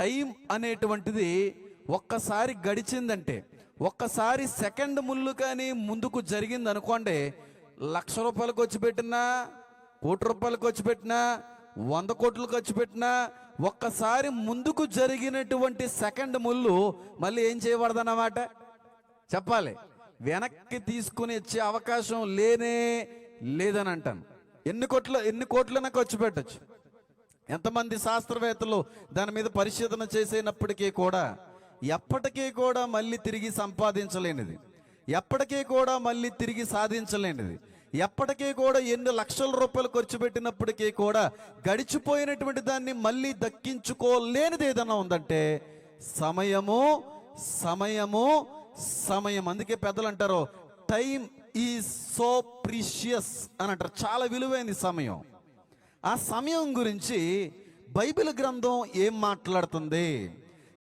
Time అనేటువంటిది ఒక్కసారి గడిచిందంటే, ఒక్కసారి సెకండ్ ముళ్ళు కానీ ముందుకు జరిగింది అనుకోండి, 1,00,000 రూపాయలు ఖర్చు పెట్టినా, 1,00,00,000 రూపాయలు ఖర్చు పెట్టినా, 100 కోట్లు ఖర్చు పెట్టినా, ఒక్కసారి ముందుకు జరిగినటువంటి సెకండ్ ముళ్ళు మళ్ళీ ఏం చేయబడదన్నమాట? చెప్పాలి, వెనక్కి తీసుకుని వచ్చే అవకాశం లేనే లేదని అంటాను. ఎన్ని కోట్లైనా ఖర్చు పెట్టచ్చు. ఎంతమంది శాస్త్రవేత్తలు దాని మీద పరిశోధన చేసినప్పటికీ కూడా ఎప్పటికీ కూడా మళ్ళీ తిరిగి సంపాదించలేనిది, ఎప్పటికీ కూడా మళ్ళీ తిరిగి సాధించలేనిది, ఎప్పటికీ కూడా ఎన్ని లక్షల రూపాయలు ఖర్చు పెట్టినప్పటికీ కూడా గడిచిపోయినటువంటి దాన్ని మళ్ళీ దక్కించుకోలేనిది ఏదన్నా ఉందంటే సమయము, సమయము, సమయం. అందుకే పెద్దలు అంటారు, టైం ఈజ్ సో ప్రీషియస్ అని అంటారు. చాలా విలువైంది సమయం. ఆ సమయం గురించి బైబిల్ గ్రంథం ఏం మాట్లాడుతుంది?